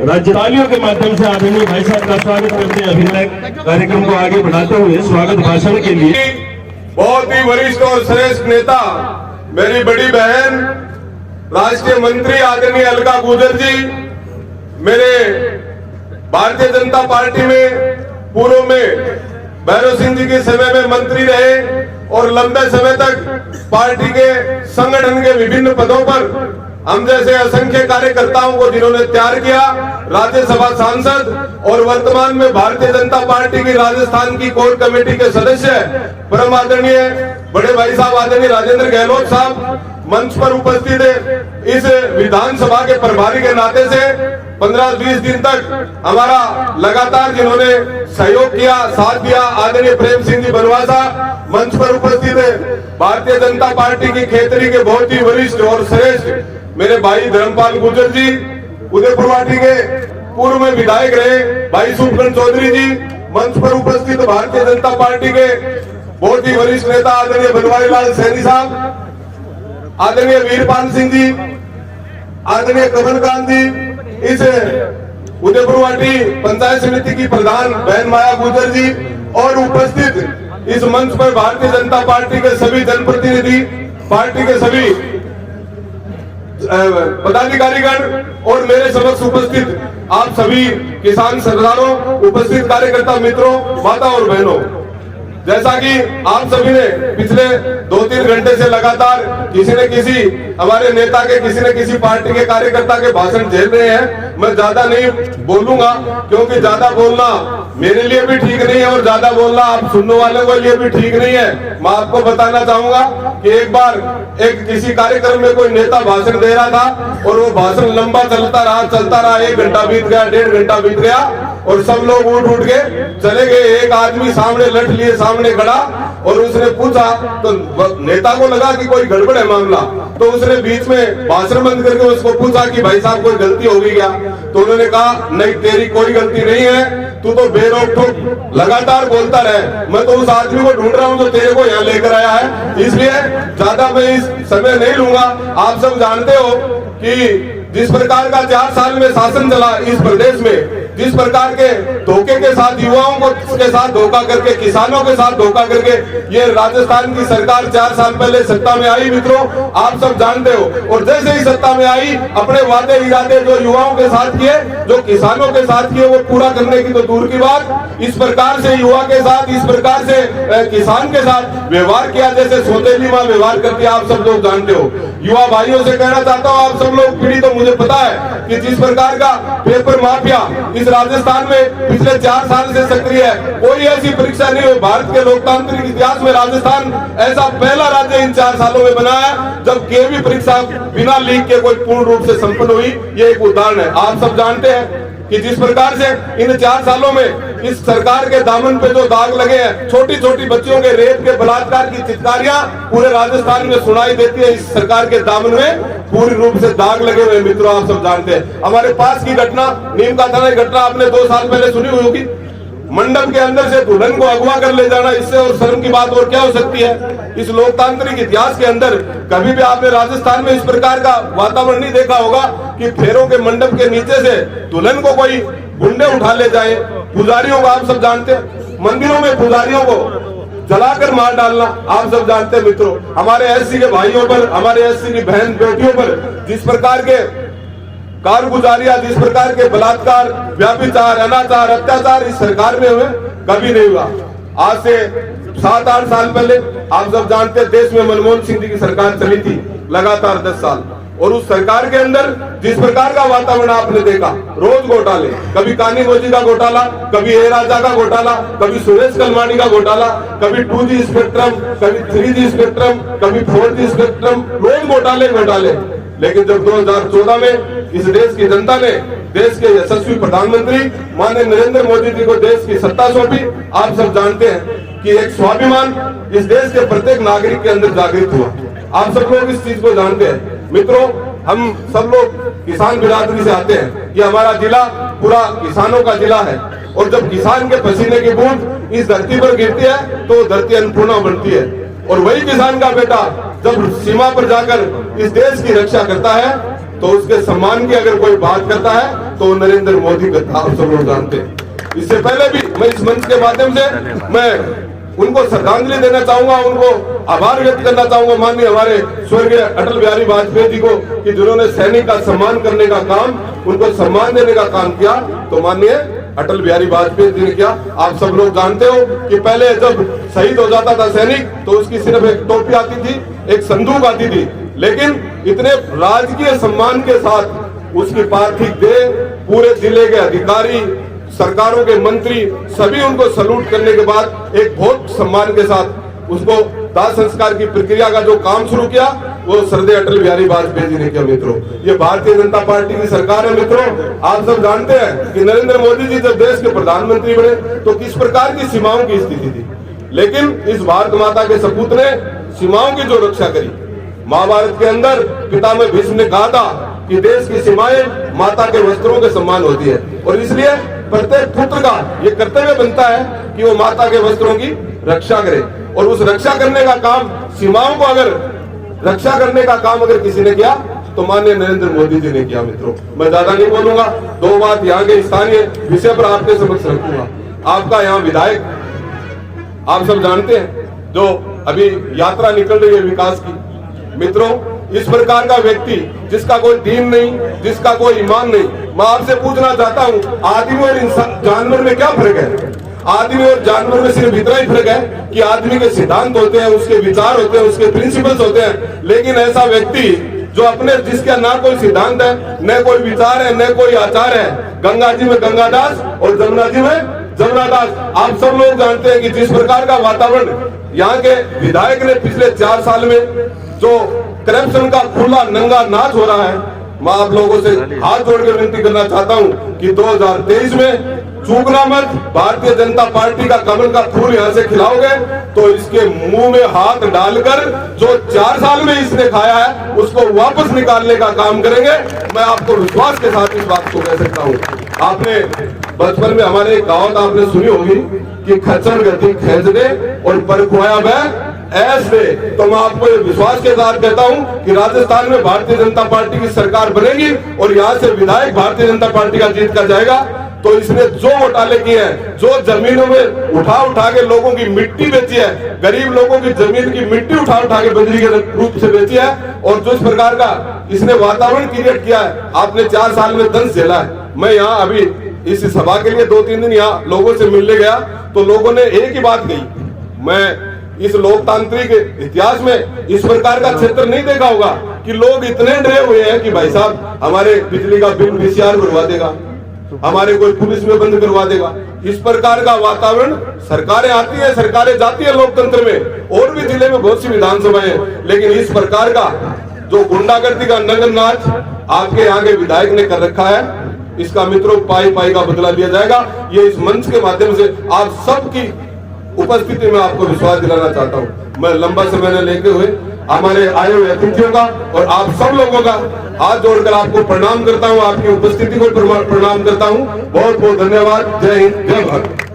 राज्य तालियों के माध्यम से आदरणीय भाई साहब का स्वागत करते हैं। अभिनय कार्यक्रम को आगे बढ़ाते हुए स्वागत भाषण के लिए बहुत ही वरिष्ठ और श्रेष्ठ नेता मेरी बड़ी बहन राष्ट्रीय मंत्री आदरणीय अलका गुर्जर जी, मेरे भारतीय जनता पार्टी में पूर्व में भैरव सिंह जी के समय में मंत्री रहे और लंबे समय तक पार्टी के संगठन के विभिन्न पदों पर हम जैसे असंख्य कार्यकर्ताओं को जिन्होंने तैयार किया, राज्यसभा सांसद और वर्तमान में भारतीय जनता पार्टी की राजस्थान की कोर कमेटी के सदस्य परम आदरणीय बड़े भाई साहब आदरणीय राजेंद्र गहलोत साहब मंच पर उपस्थित है। इस विधानसभा के प्रभारी के नाते से 15-20 दिन तक हमारा लगातार जिन्होंने सहयोग किया, साथ दिया, आदरणीय प्रेम सिंह जी बनवासा मंच पर उपस्थित है। भारतीय जनता पार्टी की खेतरी के बहुत ही वरिष्ठ और श्रेष्ठ मेरे भाई धर्मपाल गुर्जर जी, उदयपुर वाटी के पूर्व में विधायक रहे भाई सुखचंद चौधरी जी, मंच पर उपस्थित भारतीय जनता पार्टी के बहुत ही वरिष्ठ नेता आदरणीय बनवारी लाल सैनी साहब, आदरणीय वीरपाल सिंह जी, आदरणीय कमलकांत जी, इस उदयपुर वाटी पंचायत समिति की प्रधान बहन माया गुर्जर जी और उपस्थित इस मंच पर भारतीय जनता पार्टी के सभी जनप्रतिनिधि, पार्टी के सभी पदाधिकारीगण और मेरे समक्ष उपस्थित आप सभी किसान सरदारों, उपस्थित कार्यकर्ता मित्रों, माता और बहनों, जैसा कि आप सभी ने पिछले 2-3 घंटे से लगातार किसी न किसी हमारे नेता के, किसी न किसी पार्टी के कार्यकर्ता के भाषण झेल रहे हैं। मैं ज्यादा नहीं बोलूंगा क्योंकि ज्यादा बोलना मेरे लिए भी ठीक नहीं है और ज्यादा बोलना आप सुनने वालों के लिए भी ठीक नहीं है। मैं आपको बताना चाहूंगा कि एक बार एक किसी कार्यक्रम में कोई नेता भाषण दे रहा था और वो भाषण लंबा चलता रहा, 1 घंटा बीत गया, 1.5 घंटा बीत गया और सब लोग उठ के चले गए। एक आदमी सामने लठ लिए सामने खड़ा और उसने पूछा, तो नेता को लगा कि कोई गड़बड़ है मामला, तो उसने बीच में भाषण बंद करके उसको पूछा कि भाई साहब कोई गलती हो गई क्या? तो उन्होंने कहा नहीं, तेरी कोई गलती नहीं है, तू तो बेरोक ठोक लगातार बोलता रहे। मैं तो उस आदमी को ढूंढ रहा हूं जो तेरे को यहाँ लेकर आया है, इसलिए ज्यादा मैं इस समय नहीं लूंगा। आप सब जानते हो कि जिस प्रकार का 4 साल में शासन चला इस प्रदेश में, जिस प्रकार के धोखे के साथ युवाओं को के साथ धोखा करके, किसानों के साथ धोखा करके ये राजस्थान की सरकार 4 साल पहले सत्ता में आई मित्रों, आप सब जानते हो। और जैसे ही सत्ता में आई, अपने वादे इरादे जो युवाओं के साथ किए, जो किसानों के साथ किए, वो पूरा करने की तो दूर की बात, इस प्रकार से युवा के साथ, इस प्रकार से किसान के साथ व्यवहार किया जैसे सौतेली माँ व्यवहार करती है, आप सब लोग जानते हो। युवा भाइयों से कहना चाहता हूँ, आप सब लोग पीढ़ी तो मुझे पता है कि जिस प्रकार का पेपर माफिया इस राजस्थान में पिछले 4 साल से सक्रिय है, कोई ऐसी परीक्षा नहीं हुई भारत के लोकतांत्रिक इतिहास में। राजस्थान ऐसा पहला राज्य इन 4 सालों में बना है जब केवी परीक्षा बिना लीक के कोई पूर्ण रूप से संपन्न हुई। ये एक उदाहरण है। आप सब जानते हैं कि जिस प्रकार से इन 4 सालों में इस सरकार के दामन पे जो दाग लगे हैं, छोटी छोटी बच्चियों के रेप के बलात्कार की चित्कारियां पूरे राजस्थान में सुनाई देती है। इस सरकार के दामन में पूरी रूप से दाग लगे हुए मित्रों, आप सब जानते हैं। हमारे पास की घटना, नीम का थाना की घटना आपने 2 साल पहले सुनी हुई होगी। मंडप के अंदर से दुल्हन को अगवा कर ले जाना, इससे और शर्म की बात और क्या हो सकती है? इस लोकतांत्रिक इतिहास के अंदर कभी भी आपने राजस्थान में इस प्रकार का वातावरण नहीं देखा होगा कि फेरों के मंडप के नीचे से दुल्हन को कोई गुंडे उठा ले जाए। पुजारियों को आप सब जानते हैं, मंदिरों में पुजारियों को जलाकर मार डालना, आप सब जानते हैं मित्रों। हमारे एससी के भाइयों पर, हमारे एससी की बहन बेटियों पर जिस प्रकार के कारगुजारियां, जिस प्रकार के बलात्कार, व्याभिचार, अनाचार, अत्याचार इस सरकार में हुए, कभी नहीं हुआ। आज से 7-8 साल पहले आप सब जानते हैं देश में मनमोहन सिंह जी की सरकार चली थी लगातार 10 साल, और उस सरकार के अंदर जिस प्रकार का वातावरण आपने देखा, रोज घोटाले, कभी कानी मोदी का घोटाला, कभी ए राजा का घोटाला, कभी सुरेश कलमानी का घोटाला, कभी 2G स्पेक्ट्रम, कभी 3G स्पेक्ट्रम, कभी 4G स्पेक्ट्रम, रोज घोटाले। लेकिन जब 2014 में इस देश की जनता ने देश के यशस्वी प्रधानमंत्री माननीय नरेंद्र मोदी जी को देश की सत्ता सौंपी, आप सब जानते हैं कि एक स्वाभिमान इस देश के प्रत्येक नागरिक के अंदर जागृत हुआ। आप सब लोग इस चीज को जानते हैं मित्रों। हम सब लोग किसान बिरादरी से आते हैं, ये हमारा जिला पूरा किसानों का जिला है, और जब किसान के पसीने की बूंद इस धरती पर गिरती है तो धरती अन्नपूर्णा बनती है। और वही किसान का बेटा जब सीमा पर जाकर इस देश की रक्षा करता है तो उसके सम्मान की अगर कोई बात करता है तो वो नरेंद्र मोदी करता, आप सब लोग जानते हैं। इससे पहले भी मैं इस मंच के माध्यम से मैं उनको श्रद्धांजलि देना चाहूंगा, उनको आभार व्यक्त करना चाहूंगा माननीय हमारे स्वर्गीय अटल बिहारी वाजपेयी जी को कि जिन्होंने सैनिक का सम्मान करने का काम, उनको सम्मान देने का काम किया, तो माननीय अटल बिहारी वाजपेयी जी ने किया। आप सब लोग जानते हो कि पहले जब शहीद हो जाता था सैनिक तो उसकी सिर्फ एक टोपी आती थी, एक संदूक आती थी, लेकिन इतने राजकीय सम्मान के साथ उसकी पार्थिव देह पूरे जिले के अधिकारी, सरकारों के मंत्री सभी उनको सैल्यूट करने के बाद एक बहुत सम्मान के साथ उसको दाह संस्कार की प्रक्रिया का जो काम शुरू किया वो श्रद्धेय अटल बिहारी वाजपेयी जी ने किया। मित्रों, ये भारतीय जनता पार्टी की सरकार है। मित्रों, आप सब जानते हैं कि नरेंद्र मोदी जी जब देश के प्रधानमंत्री बने तो किस प्रकार की सीमाओं की स्थिति थी, लेकिन इस भारत माता के सपूत ने सीमाओं की जो रक्षा करी। महाभारत के अंदर पितामह भीष्म ने कहा था कि देश की सीमाएं माता के वस्त्रों के समान होती है, और इसलिए प्रत्येक पुत्र का ये कर्तव्य बनता है कि वो माता के वस्त्रों की रक्षा करे। और उस रक्षा करने का काम, सीमाओं को अगर रक्षा करने का काम अगर किसी ने किया तो माननीय नरेंद्र मोदी जी ने किया। मित्रों, मैं ज्यादा नहीं बोलूंगा, दो बात यहाँ के स्थानीय विषय पर आपके समक्ष रखूंगा। आपका यहाँ विधायक आप सब जानते हैं जो अभी यात्रा निकल रही है विकास की। मित्रों, इस प्रकार का व्यक्ति जिसका कोई दीन नहीं, जिसका कोई ईमान नहीं, मैं आपसे पूछना चाहता हूँ, आदमी और इंसान जानवर में क्या फर्क है? आदमी और जानवर में सिर्फ इतना ही फर्क है कि आदमी के सिद्धांत होते हैं, उसके विचार होते हैं, उसके प्रिंसिपल्स होते हैं, लेकिन ऐसा व्यक्ति जो अपने जिसका ना कोई सिद्धांत है, न कोई विचार है, न कोई आचार है, गंगा जी में गंगादास और जमुना जी में जमुनादास। आप सब लोग जानते हैं कि जिस प्रकार का वातावरण यहाँ के विधायक ने पिछले 4 साल में जो करप्शन का खुला नंगा नाच हो रहा है, मैं आप लोगों से हाथ जोड़कर विनती करना चाहता हूं कि 2023 में चूकना मत। भारतीय जनता पार्टी का कमल का फूल यहाँ से खिलाओगे तो इसके मुंह में हाथ डालकर जो 4 साल में इसने खाया है उसको वापस निकालने का काम करेंगे। मैं आपको विश्वास के साथ इस बात को कह सकता हूँ। आपने बचपन में हमारे एक कहावत आपने सुनी होगी कि खच्चर गति खेच दे और परखुआया वह ऐसे। तो मैं आपको विश्वास के साथ कहता हूं कि राजस्थान में भारतीय जनता पार्टी की सरकार बनेगी और यहां से विधायक भारतीय जनता पार्टी का जीत कर जाएगा। तो इसने जो घोटाले किए हैं, जो जमीनों में उठा के लोगों की मिट्टी बेची है, गरीब लोगों की जमीन की मिट्टी उठा के बजरी के रूप से बेची है, और जो इस प्रकार का इसने वातावरण क्रिएट किया है, आपने 4 साल में दंश झेला है। मैं यहाँ अभी इस सभा के लिए 2-3 दिन यहाँ लोगों से मिलने गया तो लोगों ने एक ही बात कही, मैं इस लोकतांत्रिक इतिहास में इस प्रकार का क्षेत्र नहीं देखा होगा कि लोग इतने डरे हुए हैं कि भाई साहब हमारे बिजली का बिल VCR करवा देगा, हमारे कोई पुलिस में बंद करवा देगा। इस प्रकार का वातावरण, सरकारें आती है, सरकारें जाती है लोकतंत्र में, और भी जिले में बहुत सी विधानसभाएं हैं, लेकिन इस प्रकार का जो गुंडागर्दी का नगर नाच आपके यहाँ के विधायक ने कर रखा है, इसका मित्रों पाई का बदला लिया जाएगा। ये इस मंच के माध्यम से आप सबकी उपस्थिति में आपको विश्वास दिलाना चाहता हूं। मैं लंबा समय न लेके हुए हमारे आए हुए अतिथियों का और आप सब लोगों का हाथ जोड़कर आपको प्रणाम करता हूं, आपकी उपस्थिति को प्रणाम करता हूं। बहुत बहुत धन्यवाद। जय हिंद, जय भारत।